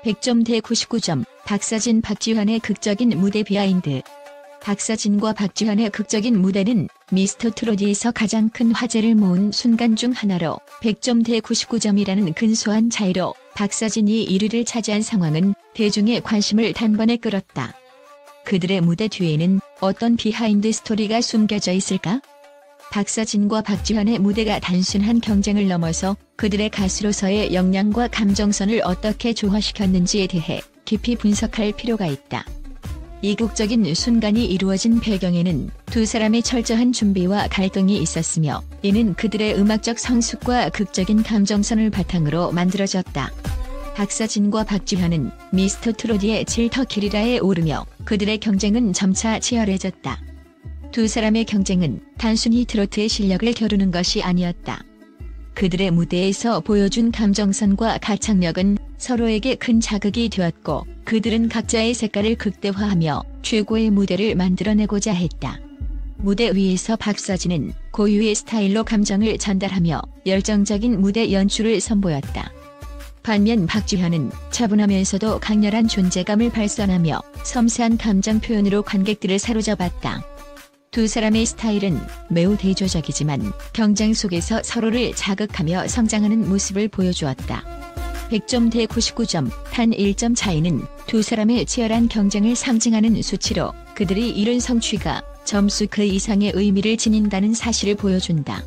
100점 대 99점, 박서진 박지환의 극적인 무대 비하인드. 박서진과 박지환의 극적인 무대는 미스터 트롯에서 가장 큰 화제를 모은 순간 중 하나로 100점 대 99점이라는 근소한 차이로 박서진이 1위를 차지한 상황은 대중의 관심을 단번에 끌었다. 그들의 무대 뒤에는 어떤 비하인드 스토리가 숨겨져 있을까? 박서진과 박지환의 무대가 단순한 경쟁을 넘어서 그들의 가수로서의 역량과 감정선을 어떻게 조화시켰는지에 대해 깊이 분석할 필요가 있다. 이국적인 순간이 이루어진 배경에는 두 사람의 철저한 준비와 갈등이 있었으며 이는 그들의 음악적 성숙과 극적인 감정선을 바탕으로 만들어졌다. 박서진과 박지환은 미스터 트롯의 질터 기리라에 오르며 그들의 경쟁은 점차 치열해졌다. 두 사람의 경쟁은 단순히 트로트의 실력을 겨루는 것이 아니었다. 그들의 무대에서 보여준 감정선과 가창력은 서로에게 큰 자극이 되었고 그들은 각자의 색깔을 극대화하며 최고의 무대를 만들어내고자 했다. 무대 위에서 박서진은 고유의 스타일로 감정을 전달하며 열정적인 무대 연출을 선보였다. 반면 박지환은 차분하면서도 강렬한 존재감을 발산하며 섬세한 감정 표현으로 관객들을 사로잡았다. 두 사람의 스타일은 매우 대조적이지만 경쟁 속에서 서로를 자극하며 성장하는 모습을 보여주었다. 100점 대 99점, 단 1점 차이는 두 사람의 치열한 경쟁을 상징하는 수치로 그들이 이룬 성취가 점수 그 이상의 의미를 지닌다는 사실을 보여준다.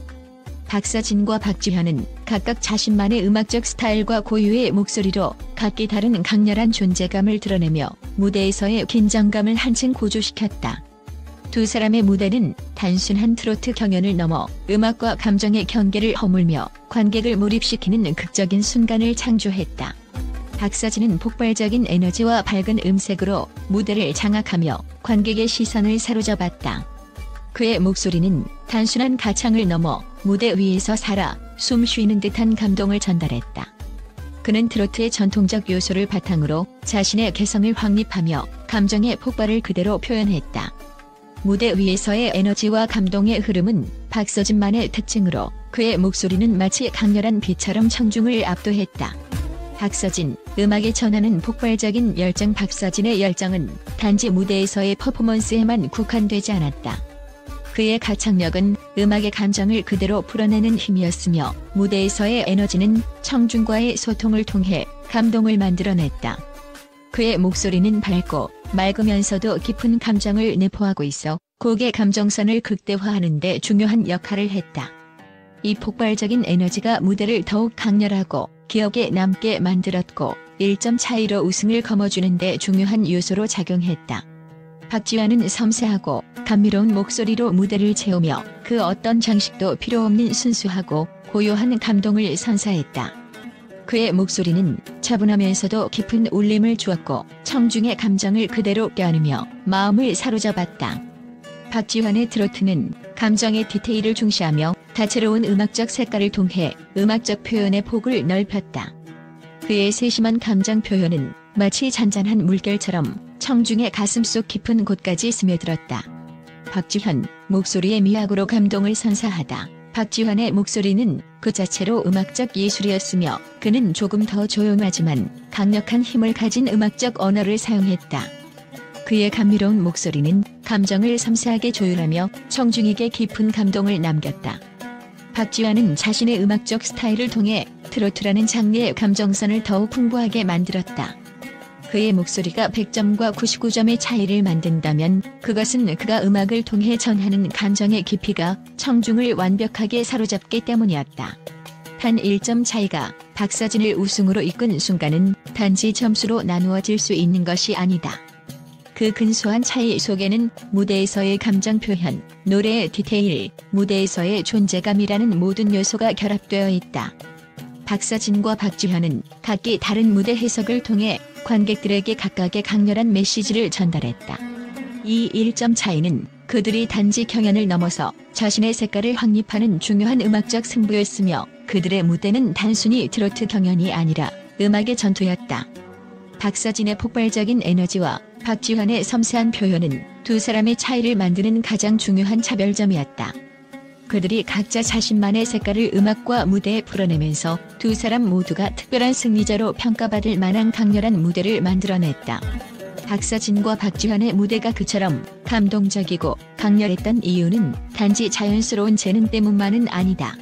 박서진과 박지환은 각각 자신만의 음악적 스타일과 고유의 목소리로 각기 다른 강렬한 존재감을 드러내며 무대에서의 긴장감을 한층 고조시켰다. 두 사람의 무대는 단순한 트로트 경연을 넘어 음악과 감정의 경계를 허물며 관객을 몰입시키는 극적인 순간을 창조했다. 박서진은 폭발적인 에너지와 밝은 음색으로 무대를 장악하며 관객의 시선을 사로잡았다. 그의 목소리는 단순한 가창을 넘어 무대 위에서 살아 숨 쉬는 듯한 감동을 전달했다. 그는 트로트의 전통적 요소를 바탕으로 자신의 개성을 확립하며 감정의 폭발을 그대로 표현했다. 무대 위에서의 에너지와 감동의 흐름은 박서진만의 특징으로 그의 목소리는 마치 강렬한 비처럼 청중을 압도했다. 박서진, 음악에 전하는 폭발적인 열정. 박서진의 열정은 단지 무대에서의 퍼포먼스에만 국한되지 않았다. 그의 가창력은 음악의 감정을 그대로 풀어내는 힘이었으며 무대에서의 에너지는 청중과의 소통을 통해 감동을 만들어냈다. 그의 목소리는 밝고 맑으면서도 깊은 감정을 내포하고 있어 곡의 감정선을 극대화하는 데 중요한 역할을 했다. 이 폭발적인 에너지가 무대를 더욱 강렬하고 기억에 남게 만들었고 1점 차이로 우승을 거머쥐는 데 중요한 요소로 작용했다. 박지환은 섬세하고 감미로운 목소리로 무대를 채우며 그 어떤 장식도 필요 없는 순수하고 고요한 감동을 선사했다. 그의 목소리는 차분하면서도 깊은 울림을 주었고 청중의 감정을 그대로 껴안으며 마음을 사로잡았다. 박지환의 트로트는 감정의 디테일을 중시하며 다채로운 음악적 색깔을 통해 음악적 표현의 폭을 넓혔다. 그의 세심한 감정 표현은 마치 잔잔한 물결처럼 청중의 가슴속 깊은 곳까지 스며들었다. 박지환, 목소리의 미학으로 감동을 선사하다. 박지환의 목소리는 그 자체로 음악적 예술이었으며 그는 조금 더 조용하지만 강력한 힘을 가진 음악적 언어를 사용했다. 그의 감미로운 목소리는 감정을 섬세하게 조율하며 청중에게 깊은 감동을 남겼다. 박지환은 자신의 음악적 스타일을 통해 트로트라는 장르의 감정선을 더욱 풍부하게 만들었다. 그의 목소리가 100점과 99점의 차이를 만든다면 그것은 그가 음악을 통해 전하는 감정의 깊이가 청중을 완벽하게 사로잡기 때문이었다. 단 1점 차이가 박서진을 우승으로 이끈 순간은 단지 점수로 나누어질 수 있는 것이 아니다. 그 근소한 차이 속에는 무대에서의 감정 표현, 노래의 디테일, 무대에서의 존재감이라는 모든 요소가 결합되어 있다. 박서진과 박지환은 각기 다른 무대 해석을 통해 관객들에게 각각의 강렬한 메시지를 전달했다. 이 1점 차이는 그들이 단지 경연을 넘어서 자신의 색깔을 확립하는 중요한 음악적 승부였으며 그들의 무대는 단순히 트로트 경연이 아니라 음악의 전투였다. 박서진의 폭발적인 에너지와 박지환의 섬세한 표현은 두 사람의 차이를 만드는 가장 중요한 차별점이었다. 그들이 각자 자신만의 색깔을 음악과 무대에 풀어내면서 두 사람 모두가 특별한 승리자로 평가받을 만한 강렬한 무대를 만들어냈다. 박서진과 박지환의 무대가 그처럼 감동적이고 강렬했던 이유는 단지 자연스러운 재능 때문만은 아니다.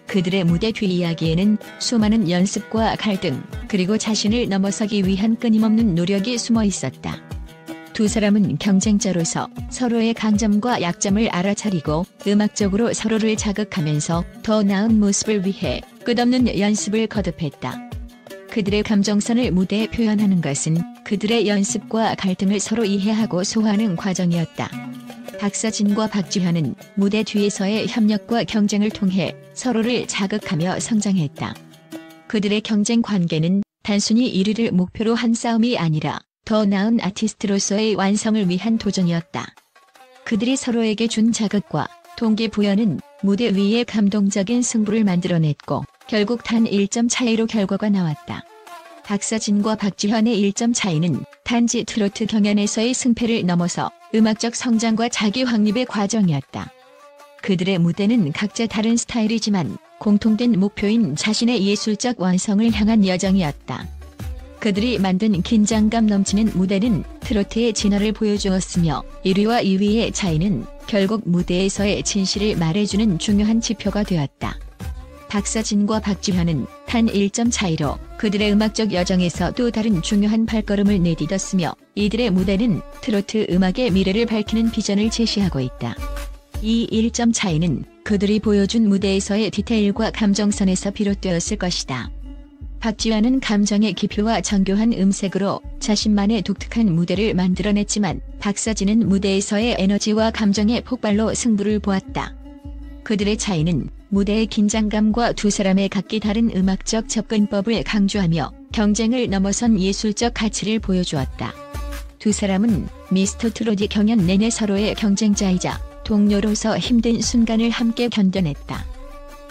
그들의 무대 뒤 이야기에는 수많은 연습과 갈등, 그리고 자신을 넘어서기 위한 끊임없는 노력이 숨어 있었다. 두 사람은 경쟁자로서 서로의 강점과 약점을 알아차리고 음악적으로 서로를 자극하면서 더 나은 모습을 위해 끝없는 연습을 거듭했다. 그들의 감정선을 무대에 표현하는 것은 그들의 연습과 갈등을 서로 이해하고 소화하는 과정이었다. 박서진과 박지환은 무대 뒤에서의 협력과 경쟁을 통해 서로를 자극하며 성장했다. 그들의 경쟁 관계는 단순히 1위를 목표로 한 싸움이 아니라 더 나은 아티스트로서의 완성을 위한 도전이었다. 그들이 서로에게 준 자극과 동기부여는 무대 위에 감동적인 승부를 만들어냈고 결국 단 1점 차이로 결과가 나왔다. 박서진과 박지환의 1점 차이는 단지 트로트 경연에서의 승패를 넘어서 음악적 성장과 자기 확립의 과정이었다. 그들의 무대는 각자 다른 스타일이지만 공통된 목표인 자신의 예술적 완성을 향한 여정이었다. 그들이 만든 긴장감 넘치는 무대는 트로트의 진화를 보여주었으며 1위와 2위의 차이는 결국 무대에서의 진실을 말해주는 중요한 지표가 되었다. 박서진과 박지환은 단 1점 차이로 그들의 음악적 여정에서 또 다른 중요한 발걸음을 내딛었으며 이들의 무대는 트로트 음악의 미래를 밝히는 비전을 제시하고 있다. 이 1점 차이는 그들이 보여준 무대에서의 디테일과 감정선에서 비롯되었을 것이다. 박지환은 감정의 깊이와 정교한 음색으로 자신만의 독특한 무대를 만들어냈지만 박서진은 무대에서의 에너지와 감정의 폭발로 승부를 보았다. 그들의 차이는 무대의 긴장감과 두 사람의 각기 다른 음악적 접근법을 강조하며 경쟁을 넘어선 예술적 가치를 보여주었다. 두 사람은 미스터 트로트 경연 내내 서로의 경쟁자이자 동료로서 힘든 순간을 함께 견뎌냈다.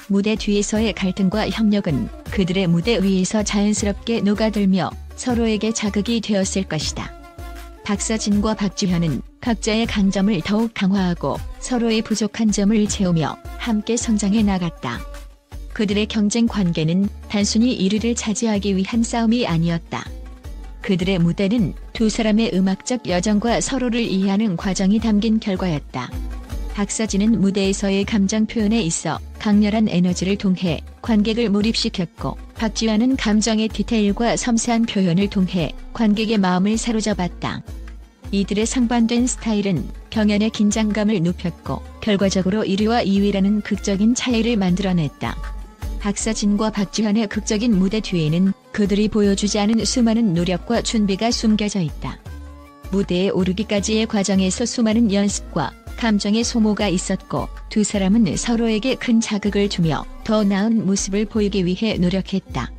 무대 뒤에서의 갈등과 협력은 그들의 무대 위에서 자연스럽게 녹아들며 서로에게 자극이 되었을 것이다. 박서진과 박지환은 각자의 강점을 더욱 강화하고 서로의 부족한 점을 채우며 함께 성장해 나갔다. 그들의 경쟁 관계는 단순히 1위를 차지하기 위한 싸움이 아니었다. 그들의 무대는 두 사람의 음악적 여정과 서로를 이해하는 과정이 담긴 결과였다. 박서진은 무대에서의 감정 표현에 있어 강렬한 에너지를 통해 관객을 몰입시켰고 박지환은 감정의 디테일과 섬세한 표현을 통해 관객의 마음을 사로잡았다. 이들의 상반된 스타일은 경연의 긴장감을 높였고 결과적으로 1위와 2위라는 극적인 차이를 만들어냈다. 박서진과 박지환의 극적인 무대 뒤에는 그들이 보여주지 않은 수많은 노력과 준비가 숨겨져 있다. 무대에 오르기까지의 과정에서 수많은 연습과 감정의 소모가 있었고 두 사람은 서로에게 큰 자극을 주며 더 나은 모습을 보이기 위해 노력했다.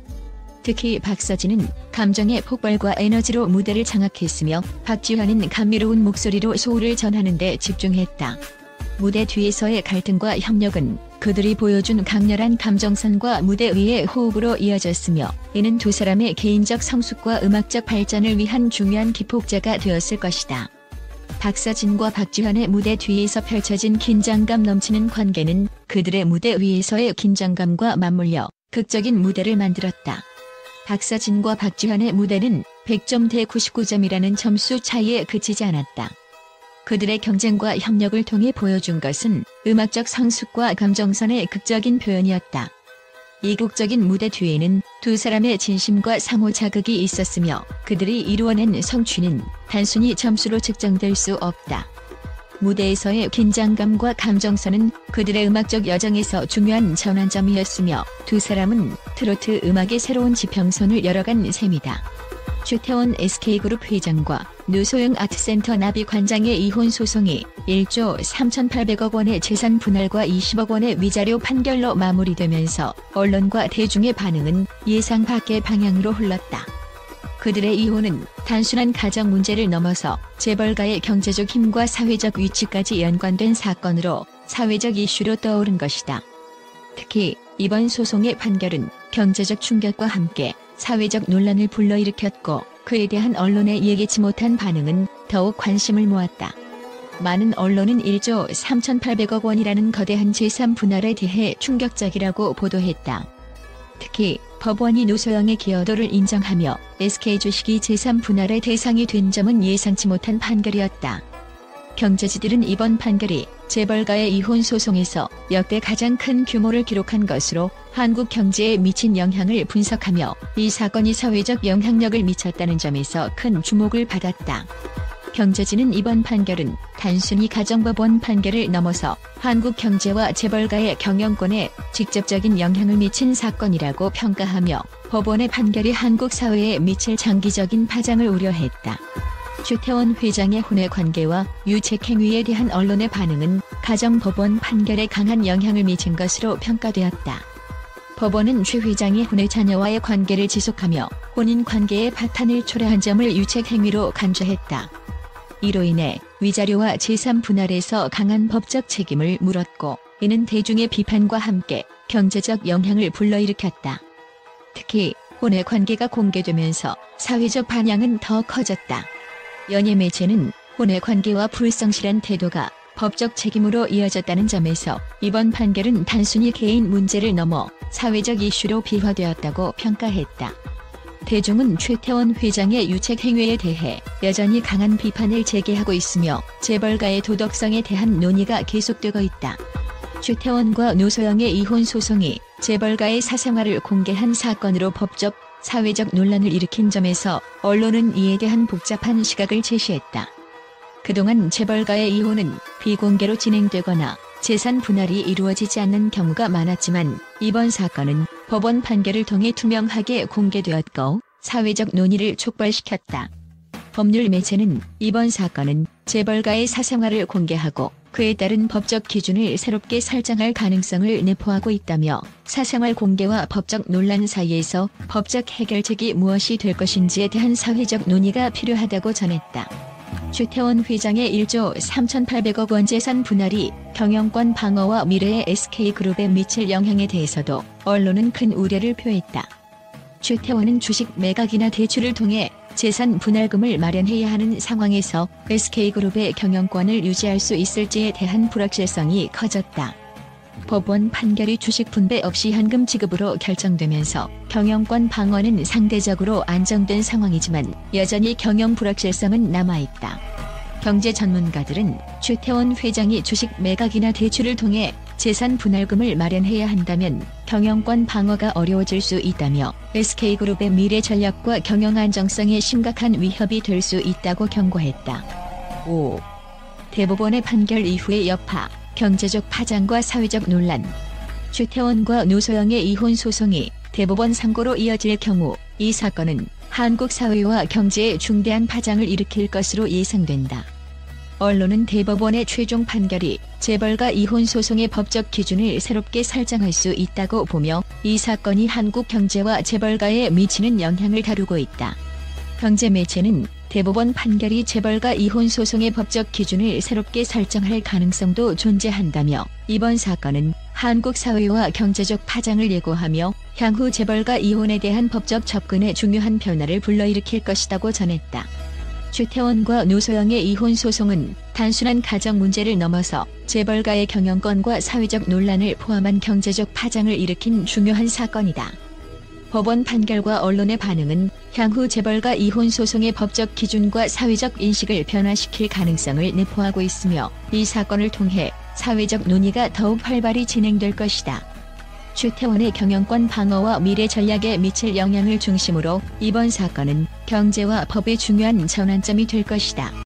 특히 박서진은 감정의 폭발과 에너지로 무대를 장악했으며 박지환은 감미로운 목소리로 소울을 전하는 데 집중했다. 무대 뒤에서의 갈등과 협력은 그들이 보여준 강렬한 감정선과 무대 위의 호흡으로 이어졌으며 이는 두 사람의 개인적 성숙과 음악적 발전을 위한 중요한 기폭제가 되었을 것이다. 박서진과 박지환의 무대 뒤에서 펼쳐진 긴장감 넘치는 관계는 그들의 무대 위에서의 긴장감과 맞물려 극적인 무대를 만들었다. 박서진과 박지환의 무대는 100점 대 99점이라는 점수 차이에 그치지 않았다. 그들의 경쟁과 협력을 통해 보여준 것은 음악적 성숙과 감정선의 극적인 표현이었다. 이국적인 무대 뒤에는 두 사람의 진심과 상호 자극이 있었으며 그들이 이루어낸 성취는 단순히 점수로 측정될 수 없다. 무대에서의 긴장감과 감정선은 그들의 음악적 여정에서 중요한 전환점이었으며 두 사람은 트로트 음악의 새로운 지평선을 열어간 셈이다. 최태원 SK그룹 회장과 노소영 아트센터 나비관장의 이혼 소송이 1조 3,800억 원의 재산 분할과 20억 원의 위자료 판결로 마무리되면서 언론과 대중의 반응은 예상 밖의 방향으로 흘렀다. 그들의 이혼은 단순한 가정 문제를 넘어서 재벌가의 경제적 힘과 사회적 위치까지 연관된 사건으로 사회적 이슈로 떠오른 것이다. 특히 이번 소송의 판결은 경제적 충격과 함께 사회적 논란을 불러일으켰고 그에 대한 언론의 예기치 못한 반응은 더욱 관심을 모았다. 많은 언론은 1조 3,800억 원이라는 거대한 재산 분할에 대해 충격적이라고 보도했다. 특히 법원이 노소영의 기여도를 인정하며 SK 주식이 재산 분할의 대상이 된 점은 예상치 못한 판결이었다. 경제지들은 이번 판결이 재벌가의 이혼 소송에서 역대 가장 큰 규모를 기록한 것으로 한국 경제에 미친 영향을 분석하며 이 사건이 사회적 영향력을 미쳤다는 점에서 큰 주목을 받았다. 경제지는 이번 판결은 단순히 가정법원 판결을 넘어서 한국 경제와 재벌가의 경영권에 직접적인 영향을 미친 사건이라고 평가하며 법원의 판결이 한국 사회에 미칠 장기적인 파장을 우려했다. 최태원 회장의 혼외 관계와 유책 행위에 대한 언론의 반응은 가정법원 판결에 강한 영향을 미친 것으로 평가되었다. 법원은 최 회장이 혼외 자녀와의 관계를 지속하며 혼인 관계의 파탄을 초래한 점을 유책 행위로 간주했다. 이로 인해 위자료와 재산 분할에서 강한 법적 책임을 물었고 이는 대중의 비판과 함께 경제적 영향을 불러일으켰다. 특히 혼외 관계가 공개되면서 사회적 반향은 더 커졌다. 연예 매체는 혼외 관계와 불성실한 태도가 법적 책임으로 이어졌다는 점에서 이번 판결은 단순히 개인 문제를 넘어 사회적 이슈로 비화되었다고 평가했다. 대중은 최태원 회장의 유책 행위에 대해 여전히 강한 비판을 제기하고 있으며 재벌가의 도덕성에 대한 논의가 계속되고 있다. 최태원과 노소영의 이혼 소송이 재벌가의 사생활을 공개한 사건으로 법적, 사회적 논란을 일으킨 점에서 언론은 이에 대한 복잡한 시각을 제시했다. 그동안 재벌가의 이혼은 비공개로 진행되거나 재산 분할이 이루어지지 않는 경우가 많았지만 이번 사건은 법원 판결을 통해 투명하게 공개되었고 사회적 논의를 촉발시켰다. 법률 매체는 이번 사건은 재벌가의 사생활을 공개하고 그에 따른 법적 기준을 새롭게 설정할 가능성을 내포하고 있다며 사생활 공개와 법적 논란 사이에서 법적 해결책이 무엇이 될 것인지에 대한 사회적 논의가 필요하다고 전했다. 최태원 회장의 1조 3,800억 원 재산 분할이 경영권 방어와 미래의 SK그룹에 미칠 영향에 대해서도 언론은 큰 우려를 표했다. 최태원은 주식 매각이나 대출을 통해 재산 분할금을 마련해야 하는 상황에서 SK그룹의 경영권을 유지할 수 있을지에 대한 불확실성이 커졌다. 법원 판결이 주식 분배 없이 현금 지급으로 결정되면서 경영권 방어는 상대적으로 안정된 상황이지만 여전히 경영 불확실성은 남아있다. 경제 전문가들은 최태원 회장이 주식 매각이나 대출을 통해 재산 분할금을 마련해야 한다면 경영권 방어가 어려워질 수 있다며 SK그룹의 미래 전략과 경영 안정성에 심각한 위협이 될 수 있다고 경고했다. 5. 대법원의 판결 이후의 여파, 경제적 파장과 사회적 논란. 최태원과 노소영의 이혼 소송이 대법원 상고로 이어질 경우 이 사건은 한국 사회와 경제에 중대한 파장을 일으킬 것으로 예상된다. 언론은 대법원의 최종 판결이 재벌가 이혼 소송의 법적 기준을 새롭게 설정할 수 있다고 보며 이 사건이 한국 경제와 재벌가에 미치는 영향을 다루고 있다. 경제 매체는 대법원 판결이 재벌가 이혼 소송의 법적 기준을 새롭게 설정할 가능성도 존재한다며 이번 사건은 한국 사회와 경제적 파장을 예고하며 향후 재벌가 이혼에 대한 법적 접근에 중요한 변화를 불러일으킬 것이라고 전했다. 최태원과 노소영의 이혼 소송은 단순한 가정 문제를 넘어서 재벌가의 경영권과 사회적 논란을 포함한 경제적 파장을 일으킨 중요한 사건이다. 법원 판결과 언론의 반응은 향후 재벌가 이혼 소송의 법적 기준과 사회적 인식을 변화시킬 가능성을 내포하고 있으며 이 사건을 통해 사회적 논의가 더욱 활발히 진행될 것이다. 최태원의 경영권 방어와 미래 전략에 미칠 영향을 중심으로 이번 사건은 경제와 법의 중요한 전환점이 될 것이다.